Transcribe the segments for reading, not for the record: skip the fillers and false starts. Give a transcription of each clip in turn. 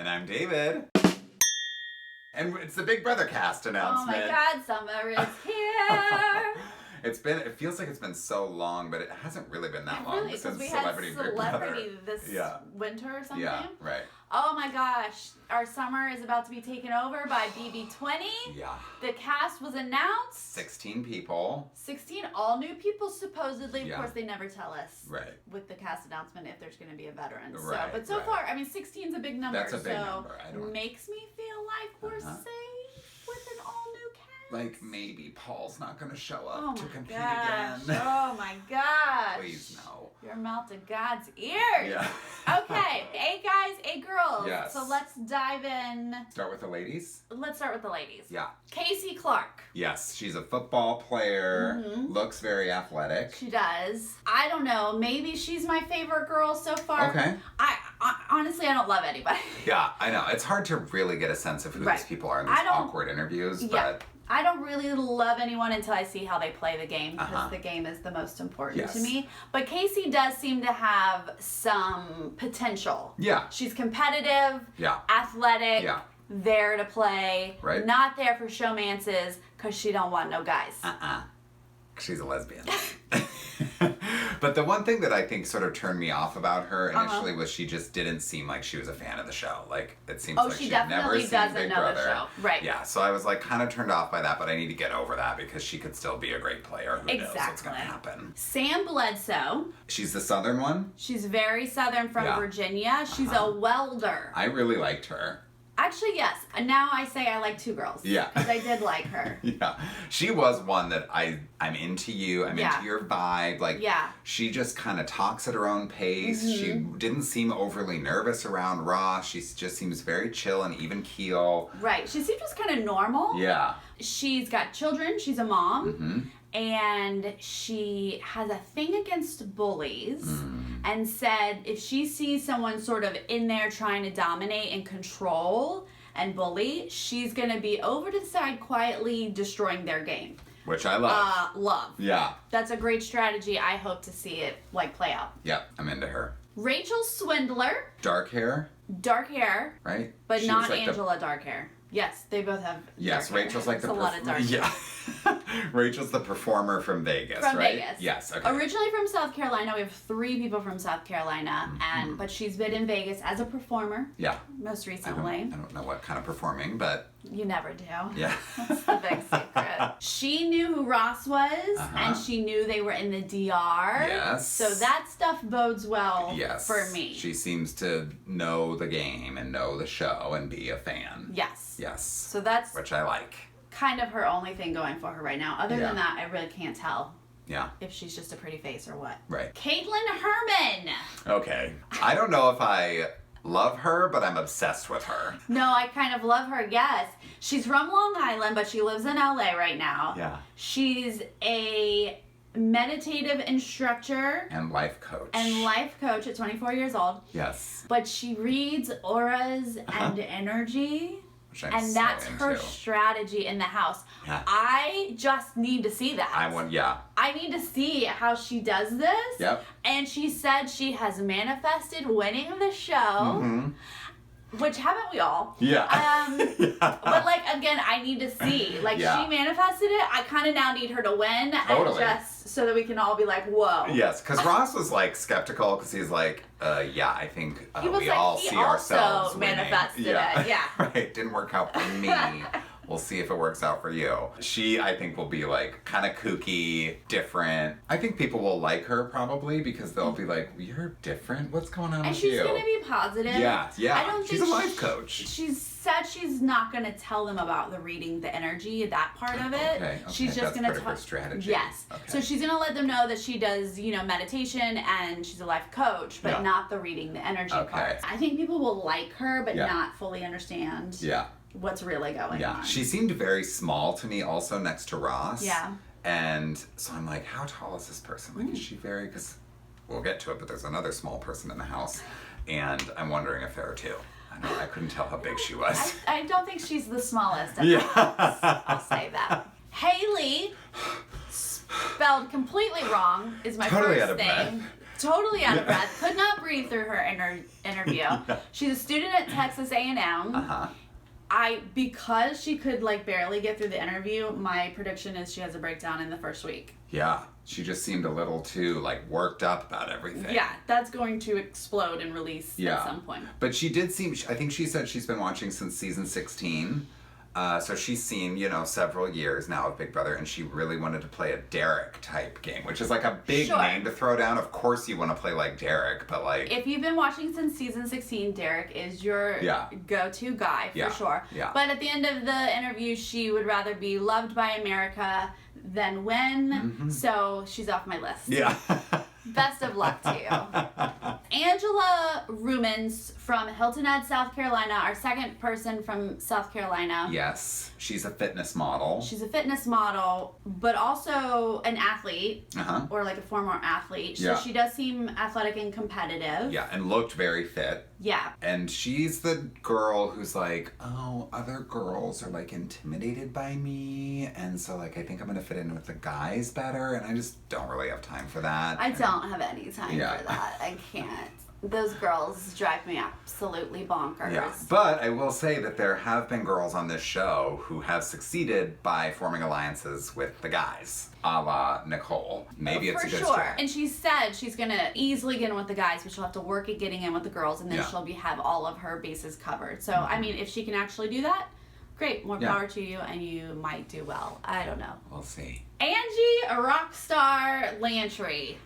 And I'm David. And it's the Big Brother cast announcement. Oh my God, summer is here. It feels like it's been so long, but it hasn't really been that long since we Celebrity had Big Brother. Celebrity this winter or something. Yeah, right. Oh my gosh, our summer is about to be taken over by BB20. Yeah. The cast was announced. 16 people. 16 all new people supposedly. Yeah. Of course, they never tell us with the cast announcement if there's going to be a veteran. Right, but so far, I mean, 16 is a big number. That's a big number. Makes me feel like we're safe with an all new cast. Like maybe Paul's not going to show up to compete again. Oh my gosh. Please no. Your mouth to God's ears. Yeah. Okay, 8 guys, 8 girls. Yes. So let's dive in. Start with the ladies? Let's start with the ladies. Yeah. Casey Clark. Yes, she's a football player, looks very athletic. She does. I don't know, maybe she's my favorite girl so far. Okay. I honestly, I don't love anybody. Yeah, I know. It's hard to really get a sense of who these people are in these awkward interviews, but... I don't really love anyone until I see how they play the game, because the game is the most important to me. But Casey does seem to have some potential. Yeah. She's competitive, athletic, there to play, not there for showmances, because she don't want no guys. She's a lesbian. But the one thing that I think sort of turned me off about her initially was she just didn't seem like she was a fan of the show. Like, it seems like she'd never seen Big Brother. The show. Right. Yeah, so I was like kind of turned off by that, but I need to get over that because she could still be a great player. Who knows what's going to happen. Sam Bledsoe. She's the Southern one? She's very Southern from Virginia. She's a welder. I really liked her. Actually, yes. Now I say I like 2 girls. Yeah. Because I did like her. Yeah. She was one that I'm into you. I'm into your vibe. Like, she just kind of talks at her own pace. She didn't seem overly nervous around Ross. She just seems very chill and even keel. Right. She seems just kind of normal. Yeah. She's got children. She's a mom. And she has a thing against bullies and said if she sees someone sort of in there trying to dominate and control and bully, she's going to be over to the side quietly destroying their game. Which I love. Love. Yeah. That's a great strategy. I hope to see it play out. Yep, I'm into her. Rachel Swindler. Dark hair. Dark hair. Right? But she not like Angela dark hair. Yes, they both have dark hair. Rachel's like a lot of dark hair. Yeah. Rachel's the performer from Vegas, right? From Vegas. Yes, okay. Originally from South Carolina. We have 3 people from South Carolina, but she's been in Vegas as a performer. Yeah. Most recently. I don't know what kind of performing, but... You never do. Yeah. That's the big secret. She knew who Ross was, and she knew they were in the DR. Yes. So that stuff bodes well for me. She seems to know the game and know the show and be a fan. Yes. Yes. So that's... Which I like. Kind of her only thing going for her right now. Other than that, I really can't tell. Yeah. If she's just a pretty face or what. Right. Caitlin Herman. Okay. I don't know if I love her, but I'm obsessed with her. No, I kind of love her, yes. She's from Long Island, but she lives in LA right now. Yeah. She's a meditative instructor. And life coach. At 24 years old. Yes. But she reads auras and energy. And that's her strategy in the house. Yeah. I just need to see that. I need to see how she does this. Yep. And she said she has manifested winning the show. Which haven't we all? Yeah. But again, I need to see. She manifested it. I kind of now need her to win. Totally. And just so that we can all be like, whoa. Yes, because Ross was skeptical because he's like, I think we all see ourselves winning. Manifested it. Yeah. Right. Didn't work out for me. We'll see if it works out for you. She, I think, will be kind of kooky, different. I think people will like her probably because they'll be like, you're different. What's going on with you? And she's going to be positive. Yeah. I don't she's think a life coach. She's said she's not going to tell them about the reading the energy, that part of it. Okay. She's just going to talk. Strategy. Yes. Okay. So she's going to let them know that she does, meditation and she's a life coach, but not the reading the energy part. I think people will like her, but not fully understand. Yeah. What's really going on. She seemed very small to me also next to Ross. Yeah. And so I'm like, how tall is this person? Is she very, because we'll get to it, but there's another small person in the house. And I'm wondering if there are 2. I couldn't tell how big she was. I don't think she's the smallest of the house. I'll say that. Haley, spelled completely wrong, is my totally first name. totally out of breath, could not breathe through her interview. She's a student at Texas A&M. Because she could like barely get through the interview, my prediction is she has a breakdown in the first week. Yeah, she just seemed a little too like worked up about everything. Yeah, that's going to explode and release at some point. But she did seem, I think she said she's been watching since season 16. So she's seen, several years now of Big Brother, and she really wanted to play a Derek type game, which is like a big name to throw down. Of course you want to play like Derek, but like... If you've been watching since season 16, Derek is your go-to guy, for sure. Yeah. But at the end of the interview, she would rather be loved by America than win, so she's off my list. Yeah. Best of luck to you. Angela Rumens from Hilton, South Carolina, our second person from South Carolina. Yes, she's a fitness model. She's a fitness model, but also an athlete, or like a former athlete. So she does seem athletic and competitive. Yeah, and looked very fit. Yeah. And she's the girl who's like, oh, other girls are like intimidated by me, and so like I think I'm gonna fit in with the guys better, and I just don't really have time for that. I don't have any time for that. I can't. Those girls drive me absolutely bonkers. Yeah, but I will say that there have been girls on this show who have succeeded by forming alliances with the guys, a la Nicole. Maybe it's a good strat. And she said she's going to easily get in with the guys, but she'll have to work at getting in with the girls, and then she'll have all of her bases covered. So, I mean, if she can actually do that, great. More power to you, and you might do well. I don't know. We'll see. Angie, a Rockstar, Lantry.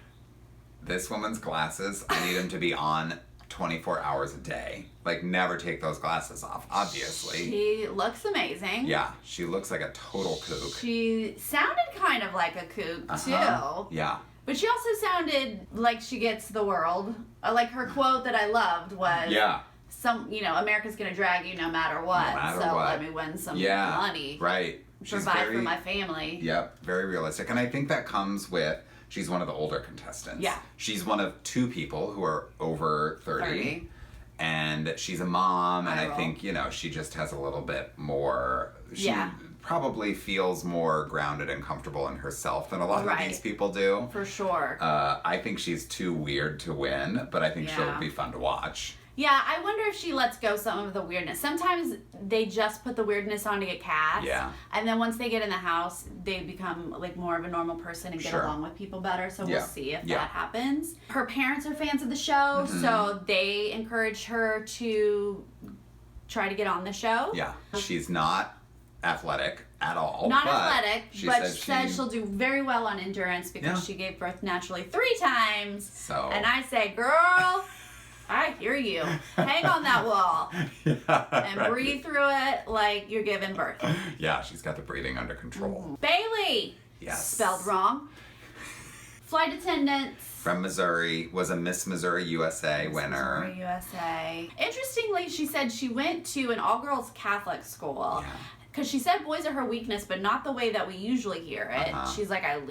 This woman's glasses, I need them to be on 24 hours a day. Like, never take those glasses off, obviously. She looks amazing. Yeah, she looks like a total kook. She sounded kind of like a kook, too. Yeah. But she also sounded like she gets the world. Like, her quote that I loved was... Yeah. America's gonna drag you no matter what. Let me win some money. Right. Provide for my family. Yep, very realistic. And I think that comes with... She's one of the older contestants. Yeah. She's one of two people who are over 30. And she's a mom, and I think, she just has a little bit more... She probably feels more grounded and comfortable in herself than a lot of these people do. For sure. I think she's too weird to win, but I think she'll be fun to watch. Yeah, I wonder if she lets go some of the weirdness. Sometimes they just put the weirdness on to get cast. Yeah. And then once they get in the house, they become like more of a normal person and get along with people better. So we'll see if that happens. Her parents are fans of the show, so they encourage her to try to get on the show. Yeah. She's not athletic at all. Not athletic, but she said she'll do very well on endurance because she gave birth naturally 3 times. So. And I say, girl... I hear you. Hang on that wall. And breathe through it like you're giving birth. Yeah, she's got the breathing under control. Bailey! Yes. Spelled wrong. Flight attendant. From Missouri, was a Miss Missouri USA winner. Missouri USA. Interestingly, she said she went to an all-girls Catholic school. Yeah. Because she said boys are her weakness, but not the way that we usually hear it. She's like, I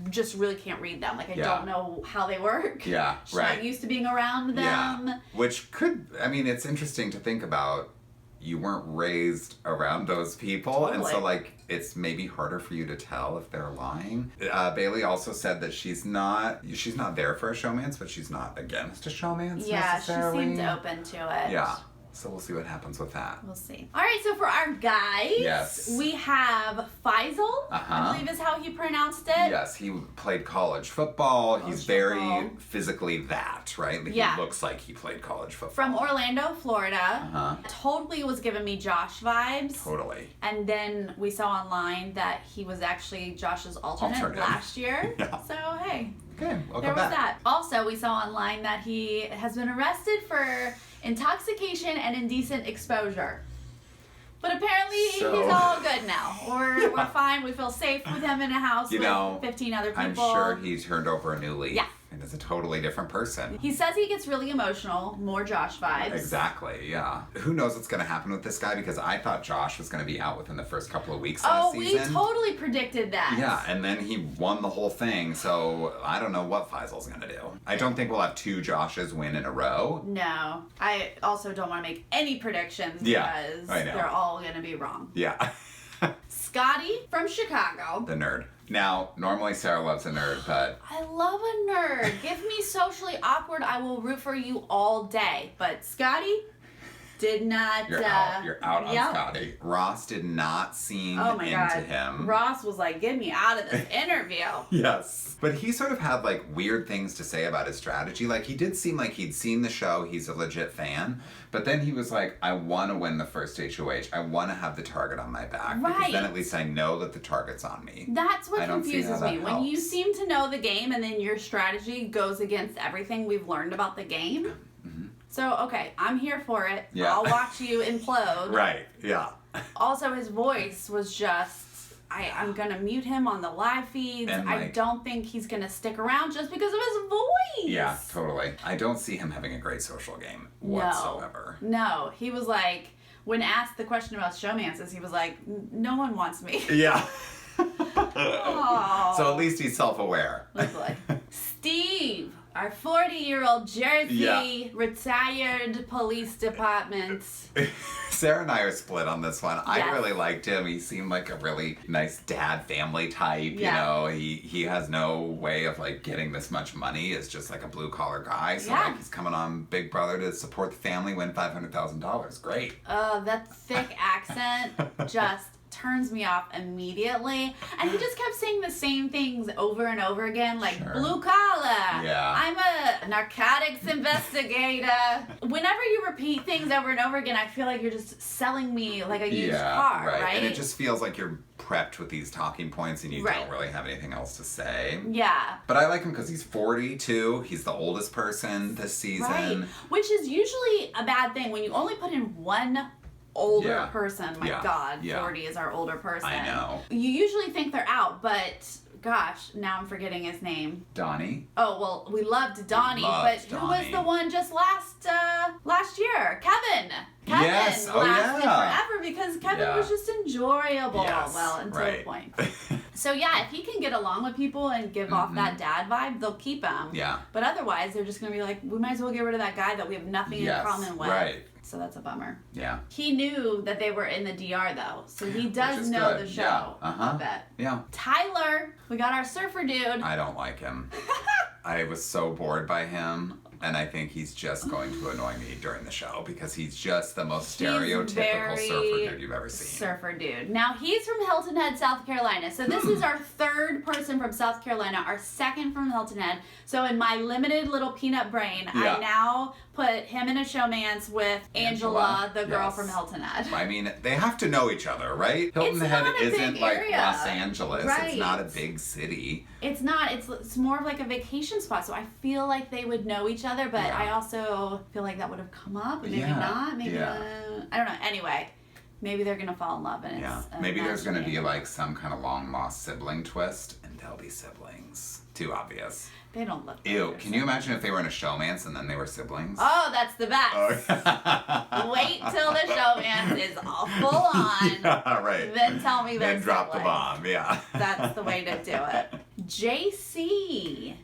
just really can't read them. Like, I don't know how they work. Yeah, She's not used to being around them. Yeah. Which it's interesting to think about. You weren't raised around those people. And so, like, it's maybe harder for you to tell if they're lying. Bailey also said that she's not there for a showmance, but she's not against a showmance necessarily. She seemed open to it. Yeah. So we'll see what happens with that. We'll see. All right, so for our guys, we have Faisal, I believe is how he pronounced it. Yes, he played college football. He's very physically that, right? He looks like he played college football. From Orlando, Florida. Totally was giving me Josh vibes. Totally. And then we saw online that he was actually Josh's alternate last year. So, hey. Good. Welcome there was back. that. Also, we saw online that he has been arrested for intoxication and indecent exposure. But apparently he's all good now. We're fine. We feel safe with him in a house with 15 other people. I'm sure he turned over a new leaf. Yeah. And is a totally different person. He says he gets really emotional. More Josh vibes. Exactly, yeah. Who knows what's going to happen with this guy, because I thought Josh was going to be out within the first couple of weeks of the season. We totally predicted that. Yeah, and then he won the whole thing, so I don't know what Faisal's going to do. I don't think we'll have 2 Joshes win in a row. No. I also don't want to make any predictions because they're all going to be wrong. Yeah. Scotty from Chicago. The nerd. Now, normally Sarah loves a nerd, but... I love a nerd. Give me socially awkward, I will root for you all day. But Scotty did not... You're out on Scotty. Ross did not seem into him. Ross was like, get me out of this interview. Yes. But he sort of had like weird things to say about his strategy. Like he did seem like he'd seen the show. He's a legit fan. But then he was like, I want to win the first HOH. I want to have the target on my back. Right. Because then at least I know that the target's on me. That's what confuses me. Helps. When you seem to know the game and then your strategy goes against everything we've learned about the game. Mm-hmm. So, okay, I'm here for it. Yeah. I'll watch you implode. Right, yeah. Also, his voice was just... I'm going to mute him on the live feeds. And I don't think he's going to stick around just because of his voice. Yeah, totally. I don't see him having a great social game whatsoever. No. He was like, when asked the question about showmances, he was like, no one wants me. Yeah. Oh. So at least he's self-aware. Steve, our 40-year-old Jersey retired police department. Sarah and I are split on this one. Yes. I really liked him. He seemed like a really nice dad family type. Yeah. You know, he has no way of like getting this much money. It's just like a blue collar guy. So like he's coming on Big Brother to support the family, win $500,000. Great. That thick accent just turns me off immediately. And he just kept saying the same things over and over again, like blue collar. Yeah. I'm a narcotics investigator. Whenever you repeat things over and over again, I feel like you're just selling me like a used car, right? And it just feels like you're prepped with these talking points and you don't really have anything else to say. Yeah. But I like him because he's 42. He's the oldest person this season. Right. Which is usually a bad thing when you only put in one older person. My God, 40 is our older person. I know. You usually think they're out, but gosh, now I'm forgetting his name. Donnie. Oh, well, we loved Donnie, but who was the one just last year? Kevin. Kevin lasted forever because Kevin was just enjoyable. Yes, well, until a point. So yeah, if he can get along with people and give off that dad vibe, they'll keep him. Yeah. But otherwise, they're just going to be like, we might as well get rid of that guy that we have nothing in common with. Right. So that's a bummer. Yeah. He knew that they were in the DR though, so he does know the show a bit. Yeah. Tyler, we got our surfer dude. I don't like him. I was so bored by him. And I think he's just going to annoy me during the show because he's just the most stereotypical surfer dude you've ever seen. Surfer dude. Now, he's from Hilton Head, South Carolina. So this is our third person from South Carolina, our second from Hilton Head. So in my limited little peanut brain, I now put him in a showmance with Angela, the girl from Hilton Head. I mean, they have to know each other, right? Hilton Head isn't like Los Angeles. Right. It's not a big city. It's not. It's more of like a vacation spot. So I feel like they would know each other, but I also feel like that would have come up. Maybe not. Maybe I don't know. Anyway, maybe they're gonna fall in love, and it's maybe there's gonna be like some kind of long lost sibling twist, and they'll be siblings. Too obvious. They don't look. Ew! Can you imagine if they were in a showmance and then they were siblings? Oh, that's the best. Wait till the showmance is all full on. Yeah, right. Then tell me they're Then drop siblings. the bomb. Yeah. That's the way to do it. JC.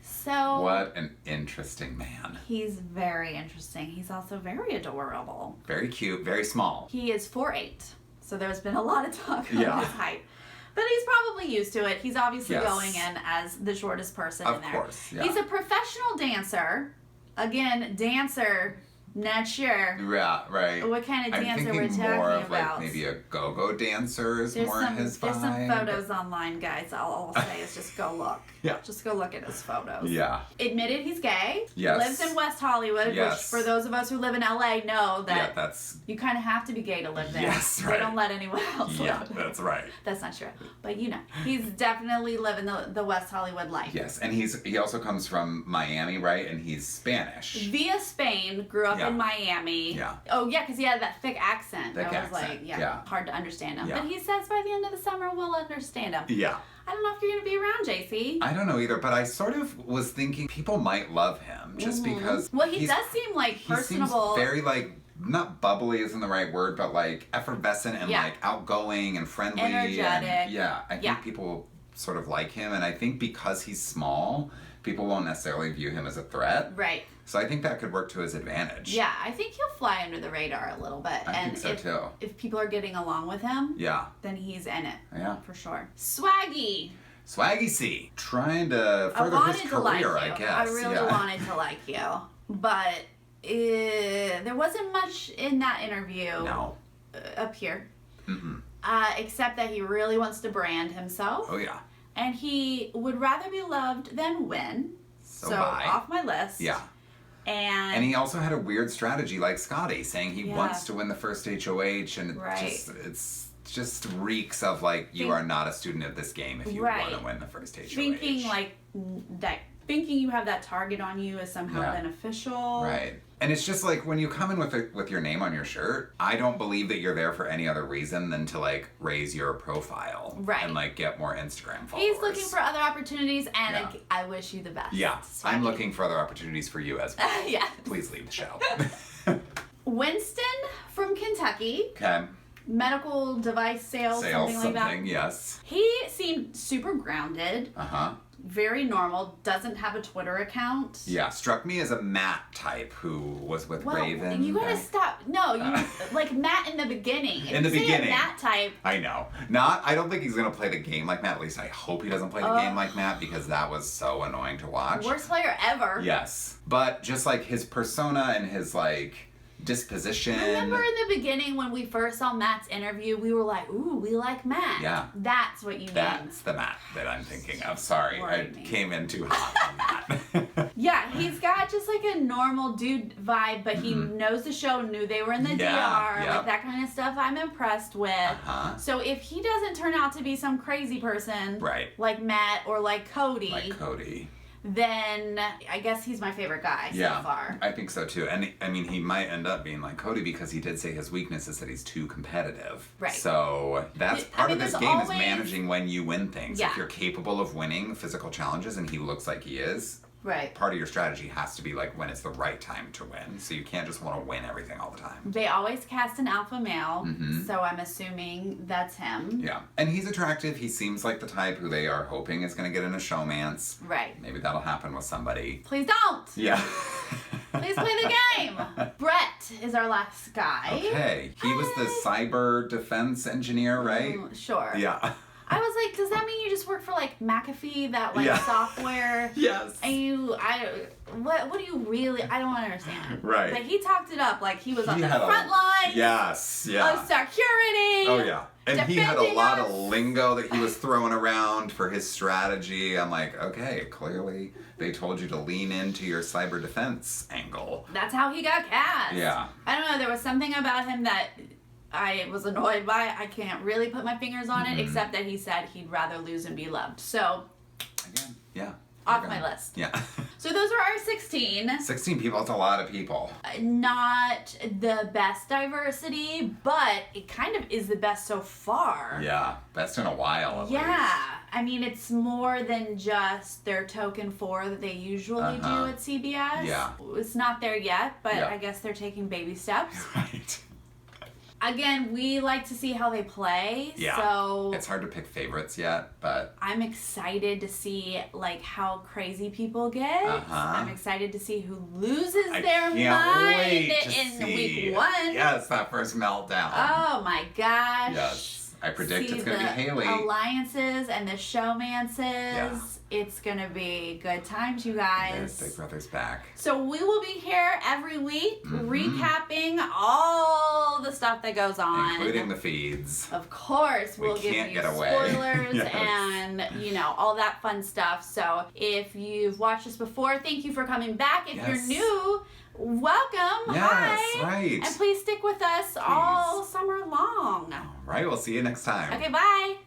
So what an interesting man. He's very interesting. He's also very adorable. Very cute, very small. He is 4'8", so there's been a lot of talk about his height. But he's probably used to it. He's obviously going in as the shortest person in there. Of course, yeah. He's a professional dancer. Again, dancer, not sure. Yeah, right. What kind of dancer we're talking about. I'm thinking more of like maybe a go-go dancer is more his vibe. There's some photos online, guys. All I'll say is just go look. Yeah. Just go look at his photos. Yeah. Admitted he's gay. Yes. Lives in West Hollywood, which for those of us who live in LA know that you kind of have to be gay to live there. Yes, right. They don't let anyone else live there. Yeah, that's right. That's not true. But you know, he's definitely living the West Hollywood life. Yes, and he also comes from Miami, right? And he's Spanish. Via Spain, grew up in Miami. Yeah. Oh, yeah, because he had that thick accent. Thick that was accent. like, hard to understand him. Yeah. But he says by the end of the summer, we'll understand him. Yeah. I don't know if you're going to be around, JC. I don't know either, but I sort of was thinking people might love him just because... Well, he does seem like personable. He seems very like, not bubbly isn't the right word, but like effervescent and like outgoing and friendly. Energetic. And, I think people sort of like him, and I think because he's small, people won't necessarily view him as a threat. Right. So I think that could work to his advantage. Yeah, I think he'll fly under the radar a little bit. I think so too. If people are getting along with him, then he's in it. Yeah. For sure. Swaggy C. Trying to further his career, I guess. I really wanted to like you. But there wasn't much in that interview up here. Except that he really wants to brand himself. Oh, yeah. And he would rather be loved than win. So off my list. Yeah. And he also had a weird strategy like Scotty, saying he wants to win the first HOH, and it's just reeks of like, you are not a student of this game if you want to win the first HOH. Thinking you have that target on you is somehow beneficial. Right. And it's just like, when you come in with your name on your shirt, I don't believe that you're there for any other reason than to like raise your profile. Right. And like get more Instagram followers. He's looking for other opportunities, and I wish you the best. Yeah. I'm looking for other opportunities for you as well. Yeah. Please leave the show. Winston from Kentucky. Okay. Medical device sales, something like that. Yes. He seemed super grounded. Very normal. Doesn't have a Twitter account. Yeah, struck me as a Matt type who was with Raven. You gotta stop. No, like Matt in the beginning. In the beginning. Matt type. I know. I don't think he's gonna play the game like Matt. At least I hope he doesn't play the game like Matt, because that was so annoying to watch. Worst player ever. Yes, but just like his persona and his like disposition. Remember in the beginning when we first saw Matt's interview, we were like, ooh, we like Matt. Yeah. That's what you mean. That's the Matt that I'm thinking of. Sorry, I came in too hot on that. Yeah, he's got just like a normal dude vibe, but he knows the show, knew they were in the DR, like that kind of stuff I'm impressed with. So if he doesn't turn out to be some crazy person, like Matt or like Cody, then I guess he's my favorite guy so far. I think so too. And I mean, he might end up being like Cody, because he did say his weakness is that he's too competitive. Right. So that's part of this game, is managing when you win things. If you're capable of winning physical challenges, and he looks like he is, part of your strategy has to be like when it's the right time to win. So you can't just want to win everything all the time. They always cast an alpha male, so I'm assuming that's him. Yeah. And he's attractive. He seems like the type who they are hoping is going to get in a showmance. Right. Maybe that'll happen with somebody. Please don't! Yeah. Please play the game! Brett is our last guy. Okay. He was the cyber defense engineer, right? Sure. Yeah. I was like, does that mean you just work for like McAfee, that like software? Yes. And what do you really? I don't understand. Right. But he talked it up like he was on the front line. Yes. Yeah. Of security. Oh yeah. And he had a lot of lingo that he was throwing around for his strategy. I'm like, okay, clearly they told you to lean into your cyber defense angle. That's how he got cast. Yeah. I don't know. There was something about him that I was annoyed by. I can't really put my fingers on it, except that he said he'd rather lose and be loved. So, again, off my list. Yeah. So those are our 16. 16 people, that's a lot of people. Not the best diversity, but it kind of is the best so far. Yeah, best in a while at least. I mean, it's more than just their token 4 that they usually do at CBS. Yeah. It's not there yet, but I guess they're taking baby steps. Right. Again, we like to see how they play. Yeah. So it's hard to pick favorites yet, but I'm excited to see like how crazy people get. I'm excited to see who loses their mind in week 1. Yes, that first meltdown. Oh my gosh. Yes. I predict it's going to be Haley. Alliances and the showmances. Yeah. It's going to be good times, you guys. There's Big Brother's back. So we will be here every week recapping all the stuff that goes on. Including the feeds. Of course. We'll give you spoilers and, all that fun stuff. So if you've watched us before, thank you for coming back. If you're new, welcome. Hi. Right. And please stick with us all summer long. All right. We'll see you next time. Okay, bye.